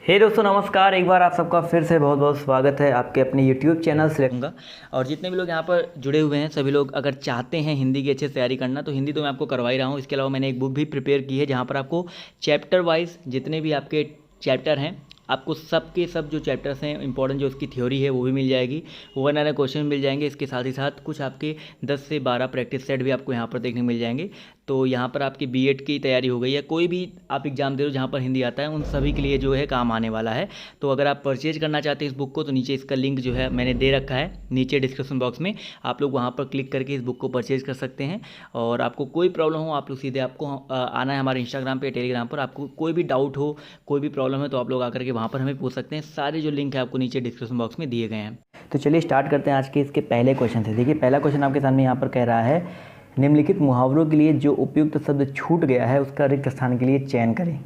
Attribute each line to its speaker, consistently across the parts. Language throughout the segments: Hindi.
Speaker 1: हे दोस्तों नमस्कार। एक बार आप सबका फिर से बहुत बहुत स्वागत है आपके अपने यूट्यूब चैनल से रहूँगा। और जितने भी लोग यहाँ पर जुड़े हुए हैं सभी लोग अगर चाहते हैं हिंदी की अच्छे से तैयारी करना तो हिंदी तो मैं आपको करवा ही रहा हूँ। इसके अलावा मैंने एक बुक भी प्रिपेयर की है जहाँ पर आपको चैप्टर वाइज जितने भी आपके चैप्टर हैं आपको सब के सब जो चैप्टर्स हैं इंपॉर्टेंट जो उसकी थ्योरी है वो भी मिल जाएगी, वन आना क्वेश्चन मिल जाएंगे। इसके साथ ही साथ कुछ आपके 10 से 12 प्रैक्टिस सेट भी आपको यहाँ पर देखने मिल जाएंगे। तो यहाँ पर आपकी बीएड की तैयारी हो गई है, कोई भी आप एग्ज़ाम दे रहे हो जहाँ पर हिंदी आता है उन सभी के लिए जो है काम आने वाला है। तो अगर आप परचेज करना चाहते हैं इस बुक को तो नीचे इसका लिंक जो है मैंने दे रखा है नीचे डिस्क्रिप्शन बॉक्स में, आप लोग वहाँ पर क्लिक करके इस बुक को परचेज कर सकते हैं। और आपको कोई प्रॉब्लम हो आप लोग सीधे आपको आना है हमारे इंस्टाग्राम पे टेलीग्राम पर। आपको कोई भी डाउट हो कोई भी प्रॉब्लम है तो आप लोग आकर के वहाँ पर हमें पूछ सकते हैं। सारे जो लिंक है आपको नीचे डिस्क्रिप्शन बॉक्स में दिए गए हैं। तो चलिए स्टार्ट करते हैं आज के इसके पहले क्वेश्चन से। देखिए पहला क्वेश्चन आपके सामने यहाँ पर कह रहा है निम्नलिखित मुहावरों के लिए जो उपयुक्त शब्द छूट गया है उसका रिक्त स्थान के लिए चयन करें।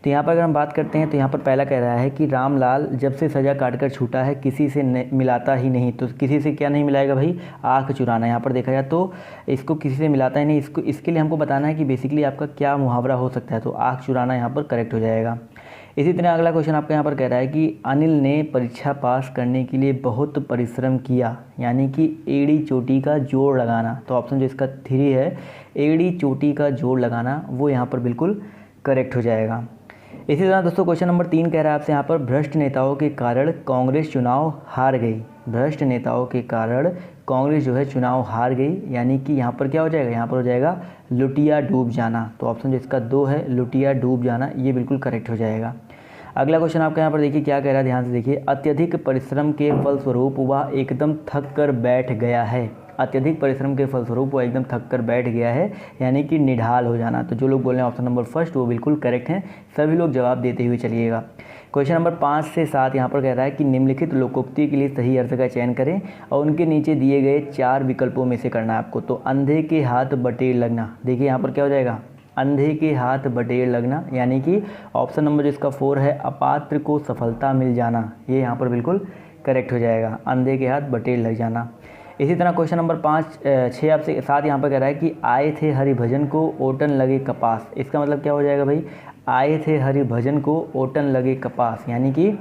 Speaker 1: तो यहाँ पर अगर हम बात करते हैं तो यहाँ पर पहला कह रहा है कि रामलाल जब से सजा काटकर छूटा है किसी से मिलाता ही नहीं। तो किसी से क्या नहीं मिलाएगा भाई, आँख चुराना। यहाँ पर देखा जाए तो इसको किसी से मिलाता ही नहीं, इसके लिए हमको बताना है कि बेसिकली आपका क्या मुहावरा हो सकता है। तो आँख चुराना यहाँ पर करेक्ट हो जाएगा। इसी तरह अगला क्वेश्चन आपका यहाँ पर कह रहा है कि अनिल ने परीक्षा पास करने के लिए बहुत परिश्रम किया, यानी कि एड़ी चोटी का जोड़ लगाना। तो ऑप्शन जो इसका 3 है एड़ी चोटी का जोड़ लगाना वो यहाँ पर बिल्कुल करेक्ट हो जाएगा। इसी तरह दोस्तों क्वेश्चन नंबर 3 कह रहा है आपसे यहाँ पर भ्रष्ट नेताओं के कारण कांग्रेस चुनाव हार गई। भ्रष्ट नेताओं के कारण कांग्रेस जो है चुनाव हार गई, यानी कि यहाँ पर क्या हो जाएगा, यहाँ पर हो जाएगा लुटिया डूब जाना। तो ऑप्शन जो इसका 2 है लुटिया डूब जाना ये बिल्कुल करेक्ट हो जाएगा। अगला क्वेश्चन आपका यहाँ पर देखिए क्या कह रहा है, ध्यान से देखिए। अत्यधिक परिश्रम के फलस्वरूप वह एकदम थक कर बैठ गया है। अत्यधिक परिश्रम के फलस्वरूप वो एकदम थक कर बैठ गया है, यानी कि निढाल हो जाना। तो जो लोग बोल रहे हैं ऑप्शन नंबर फर्स्ट वो बिल्कुल करेक्ट हैं। सभी लोग जवाब देते हुए चलिएगा। क्वेश्चन नंबर 5 से 7 यहाँ पर कह रहा है कि निम्नलिखित लोकोक्ति के लिए सही अर्थ का चयन करें और उनके नीचे दिए गए 4 विकल्पों में से करना है आपको। तो अंधे के हाथ बटेर लगना, देखिए यहाँ पर क्या हो जाएगा, अंधे के हाथ बटेर लगना, यानी कि ऑप्शन नंबर जो इसका 4 है अपात्र को सफलता मिल जाना, ये यहाँ पर बिल्कुल करेक्ट हो जाएगा, अंधे के हाथ बटेर लग जाना। इसी तरह क्वेश्चन नंबर 6 आपसे 7 यहाँ पर कह रहा है कि आए थे हरिभजन को ओटन लगे कपास। इसका मतलब क्या हो जाएगा भाई, आए थे हरिभजन को ओटन लगे कपास, यानी कि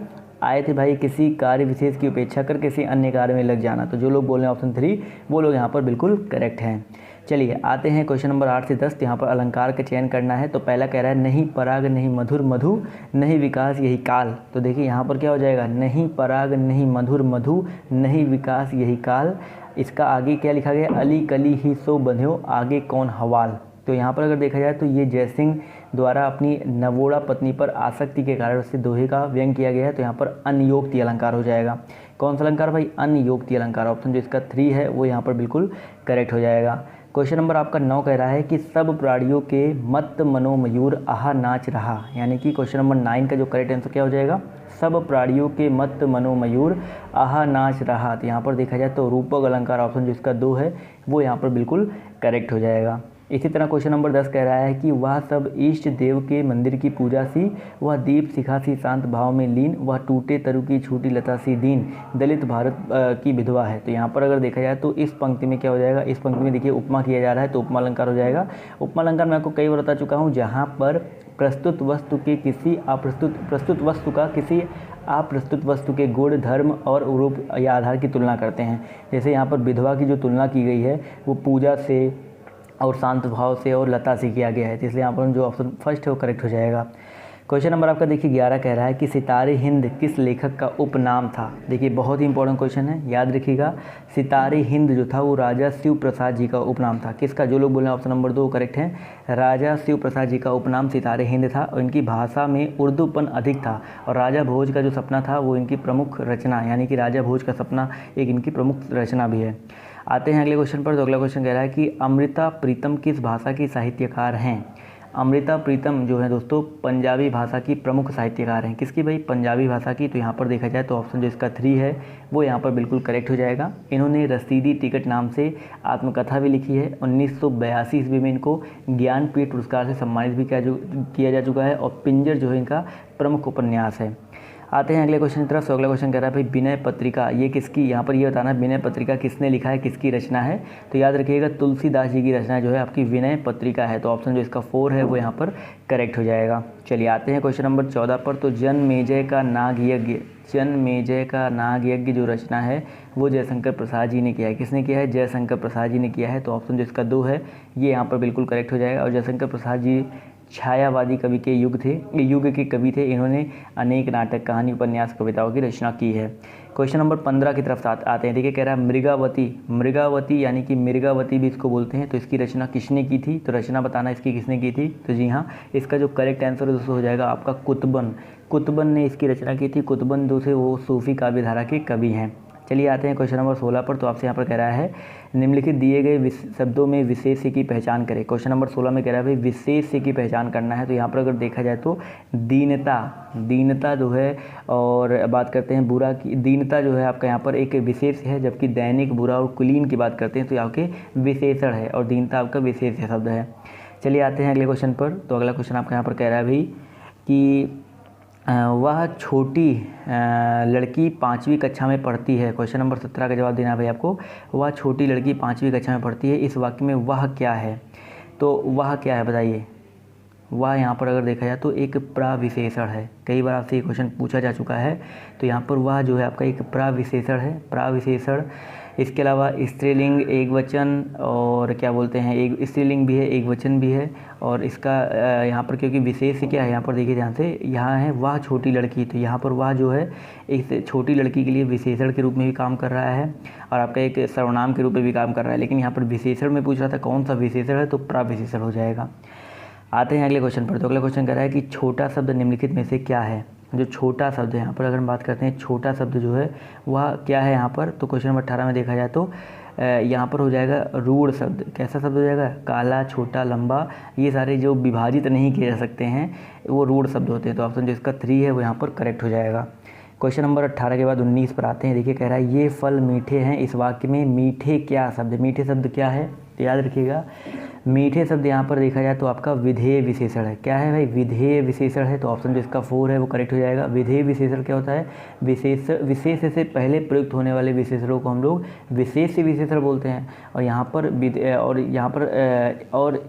Speaker 1: आए थे भाई किसी कार्य विशेष की उपेक्षा कर किसी अन्य कार्य में लग जाना। तो जो लोग बोल रहे हैं ऑप्शन 3 वो लोग यहाँ पर बिल्कुल करेक्ट हैं। चलिए आते हैं क्वेश्चन नंबर 8 से 10। तो यहाँ पर अलंकार का चयन करना है। तो पहला कह रहा है नहीं पराग नहीं मधुर मधु नहीं विकास यही काल। तो देखिए यहाँ पर क्या हो जाएगा, नहीं पराग नहीं मधुर मधु नहीं विकास यही काल। इसका आगे क्या लिखा गया, अली कली ही सो बंध्यो आगे कौन हवाल। तो यहाँ पर अगर देखा जाए तो ये जयसिंह द्वारा अपनी नवोड़ा पत्नी पर आसक्ति के कारण उससे दोहे का व्यंग किया गया है। तो यहाँ पर अनयोक्ति अलंकार हो जाएगा। कौन सा अलंकार भाई, अनयोक्ति अलंकार। ऑप्शन जो इसका 3 है वो यहाँ पर बिल्कुल करेक्ट हो जाएगा। क्वेश्चन नंबर आपका 9 कह रहा है कि सब प्राणियों के मत मनो मयूर आहा नाच रहा, यानी कि क्वेश्चन नंबर 9 का जो करेक्ट आंसर क्या हो जाएगा, सब प्राणियों के मत मनो मयूर आहा नाच रहा। तो यहाँ पर देखा जाए तो रूपक अलंकार ऑप्शन जो इसका 2 है वो यहाँ पर बिल्कुल करेक्ट हो जाएगा। इसी तरह क्वेश्चन नंबर 10 कह रहा है कि वह सब इष्ट देव के मंदिर की पूजा सी, वह दीप शिखा सी शांत भाव में लीन, वह टूटे तरु की छूटी लता सी दीन, दलित भारत की विधवा है। तो यहाँ पर अगर देखा जाए तो इस पंक्ति में क्या हो जाएगा, इस पंक्ति में देखिए उपमा किया जा रहा है तो उपमा अलंकार हो जाएगा। उपमा अलंकार मैं आपको कई बार बता चुका हूँ, जहाँ पर प्रस्तुत वस्तु के किसी प्रस्तुत वस्तु का किसी अप्रस्तुत वस्तु के गुण धर्म और रूप या आधार की तुलना करते हैं। जैसे यहाँ पर विधवा की जो तुलना की गई है वो पूजा से और शांत भाव से और लता से किया गया है। तो इसलिए यहाँ पर जो ऑप्शन फर्स्ट है वो करेक्ट हो जाएगा। क्वेश्चन नंबर आपका देखिए 11 कह रहा है कि सितारे हिंद किस लेखक का उपनाम था। देखिए बहुत ही इंपॉर्टेंट क्वेश्चन है, याद रखिएगा। सितारे हिंद जो था वो राजा शिव प्रसाद जी का उपनाम था। किसका, जो लोग बोल रहे हैं ऑप्शन नंबर 2 करेक्ट है, राजा शिव प्रसाद जी का उपनाम सितारे हिंद था। और इनकी भाषा में उर्दूपन अधिक था और राजा भोज का जो सपना था वो इनकी प्रमुख रचना, यानी कि राजा भोज का सपना एक इनकी प्रमुख रचना भी है। आते हैं अगले क्वेश्चन पर। तो अगला क्वेश्चन कह रहा है कि अमृता प्रीतम किस भाषा की साहित्यकार हैं। अमृता प्रीतम जो है दोस्तों पंजाबी भाषा की प्रमुख साहित्यकार हैं। किसकी भाई, पंजाबी भाषा की। तो यहाँ पर देखा जाए तो ऑप्शन जो इसका 3 है वो यहाँ पर बिल्कुल करेक्ट हो जाएगा। इन्होंने रसीदी टिकट नाम से आत्मकथा भी लिखी है। 1982 ईस्वी में इनको ज्ञानपीठ पुरस्कार से सम्मानित भी किया जा चुका है और पिंजर जो है इनका प्रमुख उपन्यास है। आते हैं अगले क्वेश्चन की तरफ। तो अगला क्वेश्चन कह रहा है भाई विनय पत्रिका ये किसकी, यहाँ पर ये बताना है विनय पत्रिका किसने लिखा है, किसकी रचना है। तो याद रखिएगा तुलसीदास जी की रचना जो है आपकी विनय पत्रिका है। तो ऑप्शन जो इसका 4 है वो यहाँ पर करेक्ट हो जाएगा। चलिए आते हैं क्वेश्चन नंबर 14 पर। तो जन्मेजय का नाग यज्ञ जो रचना है वो जयशंकर प्रसाद जी ने किया है। किसने किया है, जयशंकर प्रसाद जी ने किया है। तो ऑप्शन जो इसका 2 है ये यहाँ पर बिल्कुल करेक्ट हो जाएगा। और जयशंकर प्रसाद जी छायावादी कवि के युग के कवि थे। इन्होंने अनेक नाटक, कहानी, उपन्यास, कविताओं की रचना की है। क्वेश्चन नंबर 15 की तरफ आते हैं। देखिए कह रहा है मृगावती यानी कि मिर्गावती भी इसको बोलते हैं। तो इसकी रचना किसने की थी, तो रचना बताना इसकी किसने की थी। तो जी हाँ, इसका जो करेक्ट आंसर दोस्तों हो जाएगा आपका कुतुबन ने इसकी रचना की थी। कुतुबन दूसरे वो सूफी काव्य धारा के कवि हैं। चलिए आते हैं क्वेश्चन नंबर 16 पर। तो आपसे यहाँ पर कह रहा है निम्नलिखित दिए गए शब्दों में विशेष की पहचान करें। क्वेश्चन नंबर 16 में कह रहा है भाई विशेष की पहचान करना है। तो यहाँ पर अगर देखा जाए तो दीनता जो है, और बात करते हैं बुरा की, दीनता जो है आपका यहाँ पर एक विशेष है, जबकि दैनिक, बुरा और कुलीन की बात करते हैं तो यहाँ के विशेषण है, और दीनता आपका विशेष शब्द है। चलिए आते हैं अगले क्वेश्चन पर। तो अगला क्वेश्चन आपका यहाँ पर कह रहा है भाई कि वह छोटी लड़की 5वीं कक्षा में पढ़ती है। क्वेश्चन नंबर 17 का जवाब देना है भाई आपको। वह छोटी लड़की 5वीं कक्षा में पढ़ती है। इस वाक्य में वह क्या है, तो वह क्या है बताइए। वह यहाँ पर अगर देखा जाए तो एक प्रविशेषण है। कई बार आपसे ये क्वेश्चन पूछा जा चुका है। तो यहाँ पर वह जो है आपका एक प्रविशेषण है, प्रविशेषण। इसके अलावा स्त्रीलिंग, एक वचन, और क्या बोलते हैं, एक स्त्रीलिंग भी है, एक वचन भी है। और इसका यहाँ पर क्योंकि विशेष क्या है, यहाँ पर देखिए ध्यान से, यहाँ है वह छोटी लड़की। तो यहाँ पर वह जो है एक छोटी लड़की के लिए विशेषण के रूप में भी काम कर रहा है, और आपका एक सर्वनाम के रूप में भी काम कर रहा है। लेकिन यहाँ पर विशेषण में पूछ रहा था कौन सा विशेषण है, तो प्रविशेषण हो जाएगा। आते हैं अगले क्वेश्चन पर। तो अगला क्वेश्चन कह रहा है कि छोटा शब्द निम्नलिखित में से क्या है। जो छोटा शब्द है यहाँ पर अगर हम बात करते हैं, छोटा शब्द जो है वह क्या है यहाँ पर। तो क्वेश्चन नंबर 18 में देखा जाए तो यहाँ पर हो जाएगा रूढ़ शब्द। कैसा शब्द हो जाएगा, काला, छोटा, लंबा, ये सारे जो विभाजित नहीं किए जा सकते हैं वो रूढ़ शब्द होते हैं। तो ऑप्शन जो इसका 3 है वो यहाँ पर करेक्ट हो जाएगा। क्वेश्चन नंबर 18 के बाद 19 पर आते हैं। देखिए कह रहा है ये फल मीठे हैं। इस वाक्य में मीठे क्या शब्द, मीठे शब्द क्या है, तो याद रखिएगा मीठे शब्द यहाँ पर देखा जाए तो आपका विधेय विशेषण है। क्या है भाई, विधेय विशेषण है। तो ऑप्शन जो इसका 4 है वो करेक्ट हो जाएगा। विधेय विशेषण क्या होता है, विशेष से पहले प्रयुक्त होने वाले विशेषणों को हम लोग विशेष विशेषण बोलते हैं। और यहाँ पर और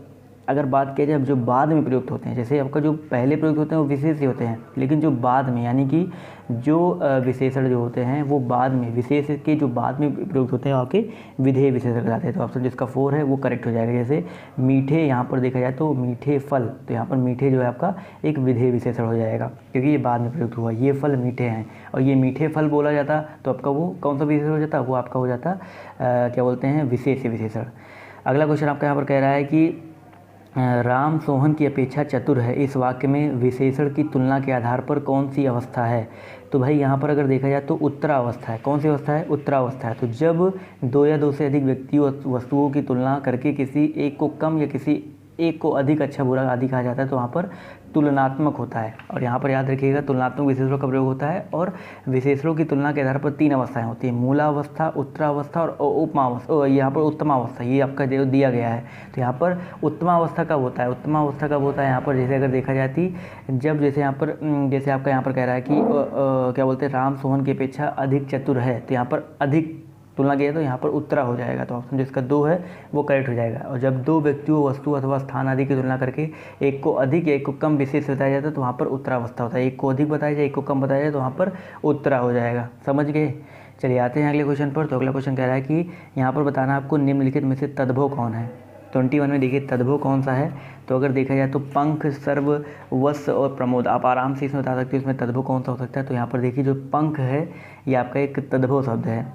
Speaker 1: अगर बात किया जाए जो बाद में प्रयुक्त होते हैं, जैसे आपका जो पहले प्रयुक्त होते हैं वो विशेष ही होते हैं, लेकिन जो बाद में यानी कि जो विशेषण जो होते हैं वो बाद में, विशेष के जो बाद में प्रयुक्त होते हैं आपके विधेय विशेषण कहलाते हैं। तो ऑप्शन जिसका 4 है वो करेक्ट हो जाएगा। जैसे मीठे यहाँ पर देखा जाए तो मीठे फल, तो यहाँ पर मीठे जो है आपका एक विधेय विशेषण हो जाएगा क्योंकि ये बाद में प्रयुक्त हुआ। ये फल मीठे हैं और ये मीठे फल बोला जाता तो आपका वो कौन सा विशेषण हो जाता, वो आपका हो जाता क्या बोलते हैं, विशेष विशेषण। अगला क्वेश्चन आपका यहाँ पर कह रहा है कि राम सोहन की अपेक्षा चतुर है। इस वाक्य में विशेषण की तुलना के आधार पर कौन सी अवस्था है। तो भाई यहाँ पर अगर देखा जाए तो उत्तरावस्था है। कौन सी अवस्था है, उत्तरावस्था है। तो जब 2 या 2 से अधिक व्यक्तियों वस्तुओं की तुलना करके किसी एक को कम या किसी एक को अधिक, अच्छा, बुरा आदि कहा जाता है तो वहाँ पर तुलनात्मक होता है। और यहाँ पर याद रखिएगा तुलनात्मक विशेषणों का प्रयोग होता है और विशेषणों की तुलना के आधार पर 3 अवस्थाएं होती हैं, मूलावस्था, उत्तरावस्था और उपमावस्था। यहाँ पर उत्तमावस्था ये आपका जो दिया गया है। तो यहाँ पर उत्तमावस्था कब होता है, उत्तमावस्था कब होता है यहाँ पर, जैसे अगर देखा जाती जब जैसे यहाँ पर जैसे आपका यहाँ पर कह रहा है कि क्या बोलते हैं, राम सोहन की अपेक्षा अधिक चतुर है, तो यहाँ पर अधिक तुलना किया तो यहाँ पर उत्तरा हो जाएगा। तो ऑप्शन जिसका 2 है वो करेक्ट हो जाएगा। और जब 2 व्यक्तियों, वस्तु अथवा स्थान आदि की तुलना करके एक को अधिक या एक को कम विशेष बताया जाता है तो वहाँ पर उत्तरावस्था होता है। एक को अधिक बताया जाए, एक को कम बताया जाए तो वहाँ पर उत्तरा हो जाएगा। समझ गए। चलिए आते हैं अगले क्वेश्चन पर। तो अगला क्वेश्चन कह रहा है कि यहाँ पर बताना आपको निम्नलिखित में से तद्भव कौन है। 21 में देखिए तद्भव कौन सा है। तो अगर देखा जाए तो पंख, सर्व, वश और प्रमोद, आप आराम से इसमें बता सकते हो इसमें तद्भव कौन सा हो सकता है। तो यहाँ पर देखिए जो पंख है ये आपका एक तद्भव शब्द है।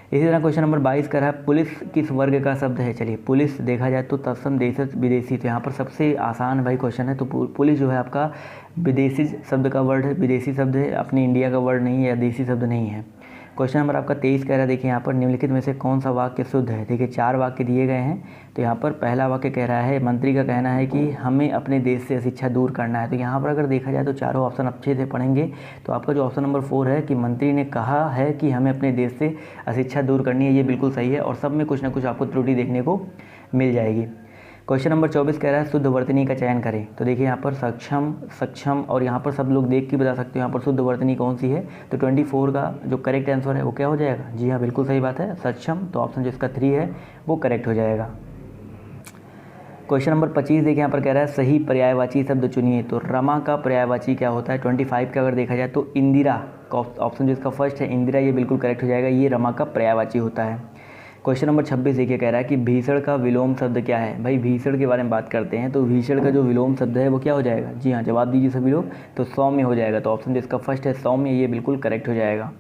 Speaker 1: इसी तरह क्वेश्चन नंबर 22 का है पुलिस किस वर्ग का शब्द है। चलिए पुलिस देखा जाए तो तत्सम, देशज, विदेशी। तो यहाँ पर सबसे आसान भाई क्वेश्चन है। तो पुलिस जो है आपका विदेशी शब्द का वर्ड है, विदेशी शब्द है, अपने इंडिया का वर्ड नहीं है या देशी शब्द नहीं है। क्वेश्चन नंबर आपका 23 कह रहा है देखिए यहाँ पर निम्नलिखित में से कौन सा वाक्य शुद्ध है। देखिए 4 वाक्य दिए गए हैं। तो यहाँ पर पहला वाक्य कह रहा है, मंत्री का कहना है कि हमें अपने देश से अशिक्षा दूर करना है। तो यहाँ पर अगर देखा जाए तो चारों ऑप्शन अच्छे से पढ़ेंगे तो आपका जो ऑप्शन नंबर 4 है कि मंत्री ने कहा है कि हमें अपने देश से अशिक्षा दूर करनी है, ये बिल्कुल सही है। और सब में कुछ ना कुछ आपको त्रुटि देखने को मिल जाएगी। क्वेश्चन नंबर 24 कह रहा है शुद्ध वर्तनी का चयन करें। तो देखिए यहाँ पर सक्षम, सक्षम और यहाँ पर सब लोग देख के बता सकते हो यहाँ पर शुद्ध वर्तनी कौन सी है। तो 24 का जो करेक्ट आंसर है वो क्या हो जाएगा? जी हाँ, बिल्कुल सही बात है, सक्षम। तो ऑप्शन जिसका 3 है वो करेक्ट हो जाएगा। क्वेश्चन नंबर 25 देखिए यहाँ पर कह रहा है सही पर्यायवाची शब्द चुनिए। तो रमा का पर्यायवाची क्या होता है? 25 का अगर देखा जाए तो इंदिरा का ऑप्शन जिसका फर्स्ट है इंदिरा, ये बिल्कुल करेक्ट हो जाएगा, ये रमा का पर्यायवाची होता है। क्वेश्चन नंबर 26 देखिए कह रहा है कि भीषण का विलोम शब्द क्या है। भाई भीषण के बारे में बात करते हैं तो भीषण का जो विलोम शब्द है वो क्या हो जाएगा? जी हाँ, जवाब दीजिए सभी लोग। तो सौम्य हो जाएगा। तो ऑप्शन जिसका फर्स्ट है सौम्य, ये बिल्कुल करेक्ट हो जाएगा।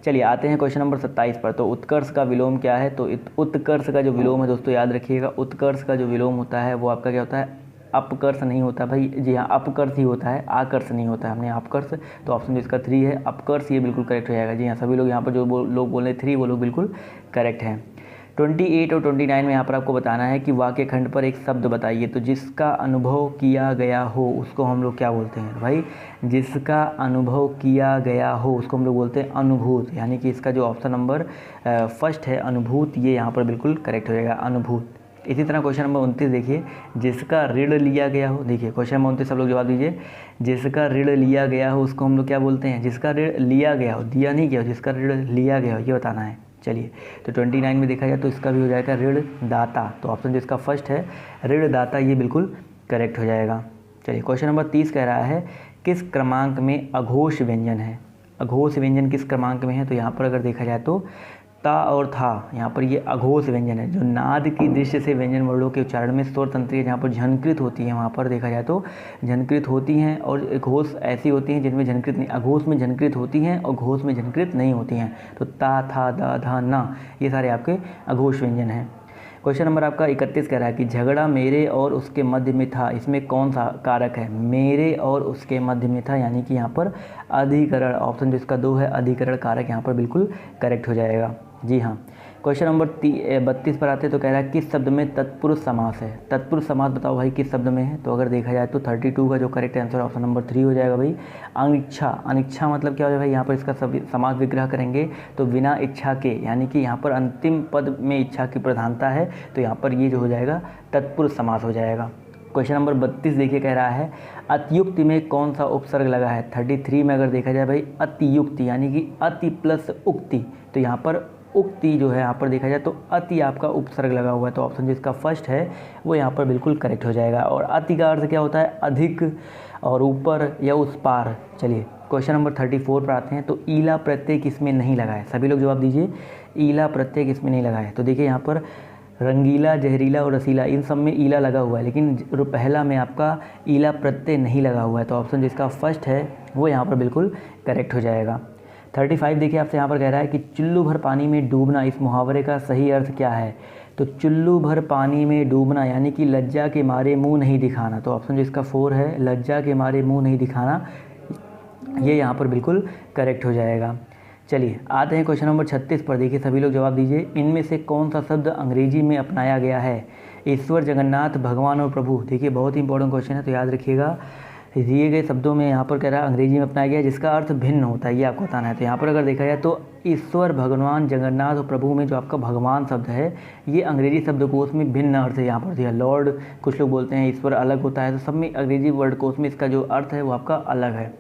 Speaker 1: चलिए आते हैं क्वेश्चन नंबर 27 पर। तो उत्कर्ष का विलोम क्या है? तो उत्कर्ष का जो विलोम है दोस्तों याद रखिएगा, उत्कर्ष का जो विलोम होता है वो आपका क्या होता है? अपकर्ष नहीं होता भाई। जी हाँ, अपकर्ष ही होता है, आकर्ष नहीं होता है। हमने अपकर्ष, तो ऑप्शन जिसका 3 है अपकर्ष, ये बिल्कुल करेक्ट हो जाएगा। जी हाँ, सभी लोग यहाँ पर जो लोग बोल रहे 3 वो लोग बिल्कुल करेक्ट हैं। 28 और 29 में यहाँ पर आपको बताना है कि वाक्य खंड पर एक शब्द बताइए। तो जिसका अनुभव किया गया हो उसको हम लोग क्या बोलते हैं? भाई जिसका अनुभव किया गया हो उसको हम लोग बोलते हैं अनुभूत। यानी कि इसका जो ऑप्शन नंबर फर्स्ट है अनुभूत, ये यहाँ पर बिल्कुल करेक्ट हो जाएगा, अनुभूत। इसी तरह क्वेश्चन नंबर 29 देखिए, जिसका ऋण लिया गया हो। देखिए क्वेश्चन नंबर 29 सब लोग जवाब दीजिए। जिसका ऋण लिया गया हो उसको हम लोग क्या बोलते हैं? जिसका ऋण लिया गया हो, दिया नहीं गया हो, जिसका ऋण लिया गया हो ये बताना है। चलिए तो 29 में देखा जाए तो इसका भी हो जाएगा ऋण दाता। तो ऑप्शन जिसका फर्स्ट है ऋण दाता, ये बिल्कुल करेक्ट हो जाएगा। चलिए क्वेश्चन नंबर 30 कह रहा है किस क्रमांक में अघोष व्यंजन है? अघोष व्यंजन किस क्रमांक में है? तो यहाँ पर अगर देखा जाए तो ता और था, यहाँ पर ये अघोष व्यंजन है। जो नाद की दृष्टि से व्यंजन वर्णों के उच्चारण में स्वर तंत्रियाँ जहाँ पर झनकृत होती हैं, वहाँ पर देखा जाए तो झनकृत होती हैं, और घोष ऐसी होती हैं जिनमें झनकृत नहीं, अघोष में झनकृत होती हैं और घोष में झनकृत नहीं होती हैं। तो ता, था, दा, धा, ना, ये सारे आपके अघोष व्यंजन हैं। क्वेश्चन नंबर आपका 31 कह रहा है कि झगड़ा मेरे और उसके मध्य में था, इसमें कौन सा कारक है? मेरे और उसके मध्य में था, यानी कि यहाँ पर अधिकरण, ऑप्शन जिसका 2 है अधिकरण कारक, यहाँ पर बिल्कुल करेक्ट हो जाएगा। जी हाँ। क्वेश्चन नंबर 32 पर आते हैं तो कह रहा है किस शब्द में तत्पुरुष समास है? तत्पुरुष समास बताओ भाई किस शब्द में है? तो अगर देखा जाए तो 32 का जो करेक्ट आंसर ऑप्शन नंबर 3 हो जाएगा भाई, अनिच्छा। अनिच्छा मतलब क्या हो जाएगा भाई? यहाँ पर इसका समास विग्रह करेंगे तो बिना इच्छा के, यानी कि यहाँ पर अंतिम पद में इच्छा की प्रधानता है, तो यहाँ पर ये जो हो जाएगा तत्पुरुष समास हो जाएगा। क्वेश्चन नंबर 32 देखिए कह रहा है अतियुक्ति में कौन सा उपसर्ग लगा है? 33 में अगर देखा जाए भाई अतियुक्ति, यानी कि अति प्लस उक्ति, तो यहाँ पर उक्ति जो है यहाँ पर देखा जाए तो अति आपका उपसर्ग लगा हुआ है। तो ऑप्शन जिसका फर्स्ट है वो यहाँ पर बिल्कुल करेक्ट हो जाएगा। और अति का अर्थ क्या होता है? अधिक और ऊपर या उस पार। चलिए क्वेश्चन नंबर 34 पर आते हैं। तो ईला प्रत्यय किसमें नहीं लगा है? सभी लोग जवाब दीजिए, ईला प्रत्यय किसमें नहीं लगा है? तो देखिए यहाँ पर रंगीला, जहरीला और रसीला, इन सब में ईला लगा हुआ है, लेकिन पहला में आपका ईला प्रत्यय नहीं लगा हुआ है। तो ऑप्शन जिसका फर्स्ट है वो यहाँ पर बिल्कुल करेक्ट हो जाएगा। 35 देखिए आपसे यहाँ पर कह रहा है कि चुल्लू भर पानी में डूबना, इस मुहावरे का सही अर्थ क्या है? तो चुल्लू भर पानी में डूबना यानी कि लज्जा के मारे मुंह नहीं दिखाना। तो ऑप्शन जिसका 4 है लज्जा के मारे मुंह नहीं दिखाना, ये यहाँ पर बिल्कुल करेक्ट हो जाएगा। चलिए आते हैं क्वेश्चन नंबर 36 पर। देखिए सभी लोग जवाब दीजिए, इनमें से कौन सा शब्द अंग्रेजी में अपनाया गया है? ईश्वर, जगन्नाथ, भगवान और प्रभु। देखिए बहुत ही इंपॉर्टेंट क्वेश्चन है, तो याद रखिएगा दिए गए शब्दों में यहाँ पर कह रहा है अंग्रेजी में अपनाया गया जिसका अर्थ भिन्न होता है, ये आपको बताना है। तो यहाँ पर अगर देखा जाए तो ईश्वर, भगवान, जगन्नाथ और प्रभु में जो आपका भगवान शब्द है ये अंग्रेजी शब्दकोश में भिन्न अर्थ है यहाँ पर दिया। लॉर्ड कुछ लोग बोलते हैं, ईश्वर अलग होता है, तो सब में अंग्रेजी वर्ड कोश में इसका जो अर्थ है वो आपका अलग है।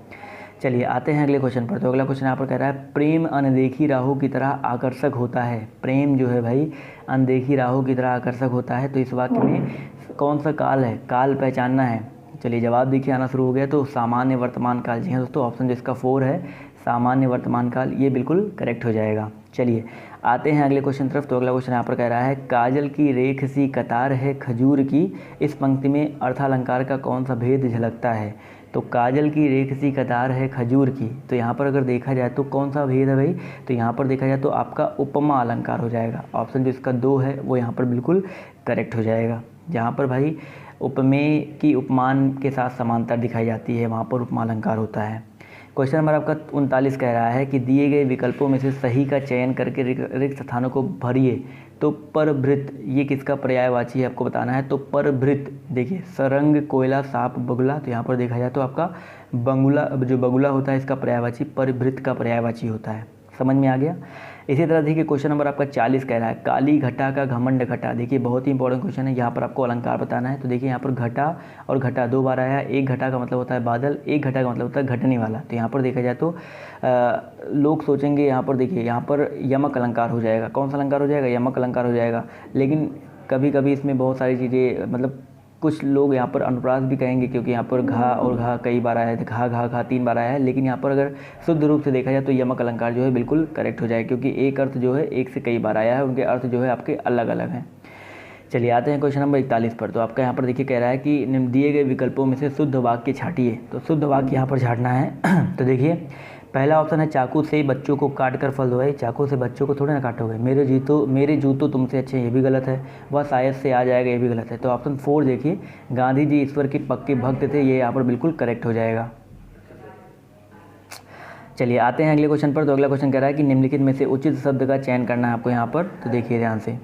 Speaker 1: चलिए आते हैं अगले क्वेश्चन पर। तो अगला क्वेश्चन यहाँ पर कह रहा है प्रेम अनदेखी राहों की तरह आकर्षक होता है। प्रेम जो है भाई अनदेखी राहों की तरह आकर्षक होता है, तो इस वाक्य में कौन सा काल है? काल पहचानना है। चलिए जवाब देखिए आना शुरू हो गया। तो सामान्य वर्तमान काल। जी हाँ दोस्तों, ऑप्शन जिसका 4 है सामान्य वर्तमान काल, ये बिल्कुल करेक्ट हो जाएगा। चलिए आते हैं अगले क्वेश्चन तरफ। तो अगला क्वेश्चन यहाँ पर कह रहा है काजल की रेख सी कतार है खजूर की, इस पंक्ति में अर्थालंकार का कौन सा भेद झलकता है? तो काजल की रेख सी कतार है खजूर की, तो यहाँ पर अगर देखा जाए तो कौन सा भेद है भाई? तो यहाँ पर देखा जाए तो आपका उपमा अलंकार हो जाएगा। ऑप्शन जिसका 2 है वो यहाँ पर बिल्कुल करेक्ट हो जाएगा। जहाँ पर भाई उपमेय की उपमान के साथ समानता दिखाई जाती है वहाँ पर उपमा अलंकार होता है। क्वेश्चन नंबर आपका 39 कह रहा है कि दिए गए विकल्पों में से सही का चयन करके रिक्त स्थानों को भरिए। तो परभृत ये किसका पर्यायवाची है आपको बताना है। तो परभृत देखिए सरंग, कोयला, सांप, बगुला, तो यहाँ पर देखा जाए तो आपका बंगुला, जो बगुला होता है इसका पर्यायवाची परभृत का पर्यायवाची होता है। समझ में आ गया। इसी तरह देखिए क्वेश्चन नंबर आपका 40 कह रहा है काली घटा का घमंड घटा। देखिए बहुत ही इंपॉर्टेंट क्वेश्चन है, यहाँ पर आपको अलंकार बताना है। तो देखिए यहाँ पर घटा और घटा 2 बार आया है। एक घटा का मतलब होता है बादल, एक घटा का मतलब होता है घटने वाला। तो यहाँ पर देखा जाए तो लोग सोचेंगे यहाँ पर देखिए यहाँ पर यमक अलंकार हो जाएगा। कौन सा अलंकार हो जाएगा? यमक अलंकार हो जाएगा। लेकिन कभी कभी इसमें बहुत सारी चीज़ें मतलब कुछ लोग यहाँ पर अनुप्रास भी कहेंगे, क्योंकि यहाँ पर घा और घा कई बार आया है, घा घा घा 3 बार आया है। लेकिन यहाँ पर अगर शुद्ध रूप से देखा जाए तो यमक अलंकार जो है बिल्कुल करेक्ट हो जाए, क्योंकि एक अर्थ जो है एक से कई बार आया है, उनके अर्थ जो है आपके अलग अलग हैं। चलिए आते हैं क्वेश्चन नंबर 41 पर। तो आपका यहाँ पर देखिए कह रहा है कि दिए गए विकल्पों में से शुद्ध वाक्य छाटिए। तो शुद्ध वाक्य यहाँ पर छाटना है। तो देखिए पहला ऑप्शन है चाकू से बच्चों को काट कर फल धोए। चाकू से बच्चों को थोड़े ना काटोगे। मेरे जूतों तुमसे अच्छे, ये भी गलत है। वह शायद से आ जाएगा, ये भी गलत है। तो ऑप्शन 4 देखिए गांधी जी ईश्वर के पक्के भक्त थे, ये यहाँ पर बिल्कुल करेक्ट हो जाएगा। चलिए आते हैं अगले क्वेश्चन पर। तो अगला क्वेश्चन कह रहा है कि निम्नलिखित में से उचित शब्द का चयन करना है आपको यहाँ पर। तो देखिए ध्यान से,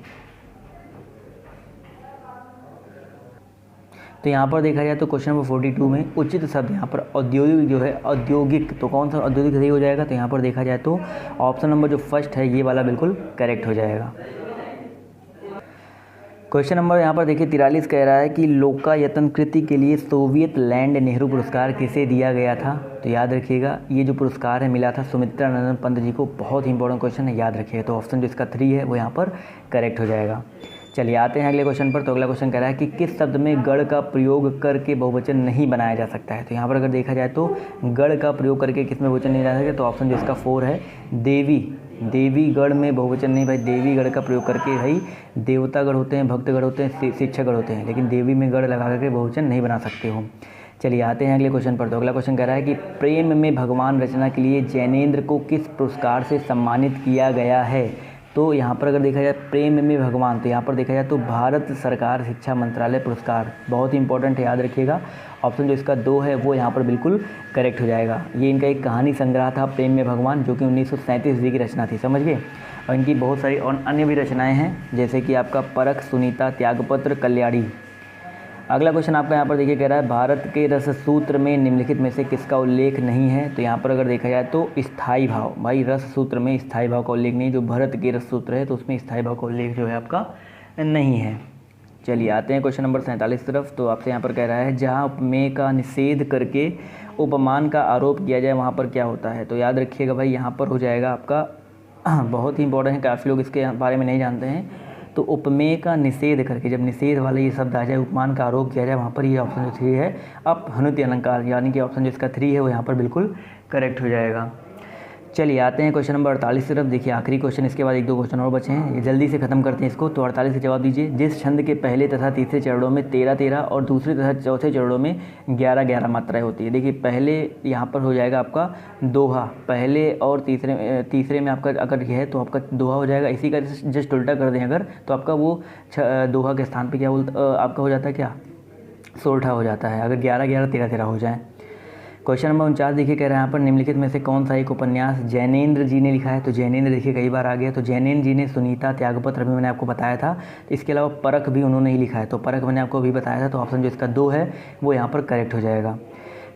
Speaker 1: तो यहाँ पर देखा जाए तो क्वेश्चन नंबर 42 में उचित शब्द यहाँ पर औद्योगिक जो है, औद्योगिक, तो कौन सा औद्योगिक सही हो जाएगा? तो यहाँ पर देखा जाए तो ऑप्शन नंबर जो फर्स्ट है ये वाला बिल्कुल करेक्ट हो जाएगा। क्वेश्चन नंबर यहाँ पर देखिए 43 कह रहा है कि लोकायतन कृति के लिए सोवियत लैंड नेहरू पुरस्कार किसे दिया गया था? तो याद रखिएगा ये जो पुरस्कार है मिला था सुमित्रा नंदन पंत जी को। बहुत ही इंपॉर्टेंट क्वेश्चन है, याद रखिएगा। तो ऑप्शन जो इसका 3 है वो यहाँ पर करेक्ट हो जाएगा। चलिए आते हैं अगले क्वेश्चन पर। तो अगला क्वेश्चन कह रहा है कि किस शब्द में गढ़ का प्रयोग करके बहुवचन नहीं बनाया जा सकता है? तो यहाँ पर अगर देखा जाए तो गढ़ का प्रयोग करके किस में बहुवचन नहीं बना सकता? तो ऑप्शन जो इसका 4 है देवी। देवी गढ़ में बहुवचन नहीं भाई, देवी गढ़ का प्रयोग करके भाई देवता गढ़ होते हैं, भक्त गढ़ होते हैं, शिक्षक गढ़ होते हैं, लेकिन देवी में गढ़ लगा करके बहुवचन नहीं बना सकते हो। चलिए आते हैं अगले क्वेश्चन पर। तो अगला क्वेश्चन कह रहा है कि प्रेम में भगवान रचना के लिए जैनेंद्र को किस पुरस्कार से सम्मानित किया गया है? तो यहाँ पर अगर देखा जाए प्रेम में भगवान, तो यहाँ पर देखा जाए तो भारत सरकार शिक्षा मंत्रालय पुरस्कार, बहुत ही इंपॉर्टेंट है, याद रखिएगा। ऑप्शन जो इसका 2 है वो यहाँ पर बिल्कुल करेक्ट हो जाएगा। ये इनका एक कहानी संग्रह था प्रेम में भगवान, जो कि 1937 की रचना थी, समझ गए। और इनकी बहुत सारी और अन्य भी रचनाएँ हैं, जैसे कि आपका परख, सुनीता, त्यागपत्र, कल्याणी। अगला क्वेश्चन आपका यहाँ पर देखिए कह रहा है भारत के रस सूत्र में निम्नलिखित में से किसका उल्लेख नहीं है? तो यहाँ पर अगर देखा जाए तो स्थायी भाव, भाई रस सूत्र में स्थायी भाव का उल्लेख नहीं। जो भरत के रस सूत्र है तो उसमें स्थायी भाव का उल्लेख जो है आपका नहीं है। चलिए आते हैं क्वेश्चन नंबर 47 तरफ। तो आपसे यहाँ पर कह रहा है जहाँ उपमेय का निषेध करके उपमान का आरोप किया जाए वहाँ पर क्या होता है? तो याद रखिएगा भाई यहाँ पर हो जाएगा आपका बहुत ही इंपॉर्टेंट है, काफ़ी लोग इसके बारे में नहीं जानते हैं। तो उपमेय का निषेध करके, जब निषेध वाला ये शब्द आ जाए, उपमान का आरोप किया जाए, वहाँ पर ये ऑप्शन जो 3 है अपहनुत अलंकार, यानी कि ऑप्शन जो इसका 3 है वो यहाँ पर बिल्कुल करेक्ट हो जाएगा। चलिए आते हैं क्वेश्चन नंबर 48 तरफ। देखिए आखिरी क्वेश्चन, इसके बाद 1-2 क्वेश्चन और बचे हैं, ये जल्दी से खत्म करते हैं इसको। तो 48 के जवाब दीजिए। जिस छंद के पहले तथा तीसरे चरणों में 13-13 और दूसरे तथा चौथे चरणों में 11-11 मात्राएं होती है। देखिए पहले यहाँ पर हो जाएगा आपका दोहा, पहले और तीसरे में आपका अगर यह है तो आपका दोहा हो जाएगा। इसी का जस्ट उल्टा कर दें अगर, तो आपका वो दोहा के स्थान पर क्या आपका हो जाता है, क्या सोरठा हो जाता है, अगर 11-11 13-13 हो जाए। क्वेश्चन नंबर 49 देखिए कह रहे हैं यहाँ पर निम्नलिखित में से कौन सा एक उपन्यास जैनेंद्र जी ने लिखा है? तो जैनेंद्र देखिए कई बार आ गया। तो जैनेंद्र जी ने सुनीता, त्यागपत्र अभी मैंने आपको बताया था। इसके अलावा परख भी उन्होंने ही लिखा है, तो परख मैंने आपको अभी बताया था। तो ऑप्शन जो इसका 2 है वो यहाँ पर करेक्ट हो जाएगा।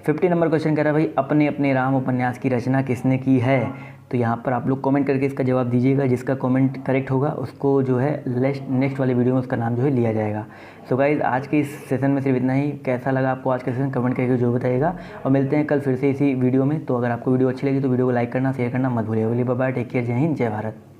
Speaker 1: 50 नंबर क्वेश्चन कह रहा है भाई अपने अपने राम उपन्यास की रचना किसने की है? तो यहाँ पर आप लोग कमेंट करके इसका जवाब दीजिएगा। जिसका कमेंट करेक्ट होगा उसको जो है नेक्स्ट वाले वीडियो में उसका नाम जो है लिया जाएगा। सो गाइज़ आज के इस सेशन में सिर्फ इतना ही। कैसा लगा आपको आज का सेशन कमेंट करके जो बताइएगा, और मिलते हैं कल फिर से इसी वीडियो में। तो अगर आपको वीडियो अच्छी लगी तो वीडियो को लाइक करना, शेयर करना मत भूलिएगा। बाय बाय, टेक केयर, जय हिंद, जय भारत।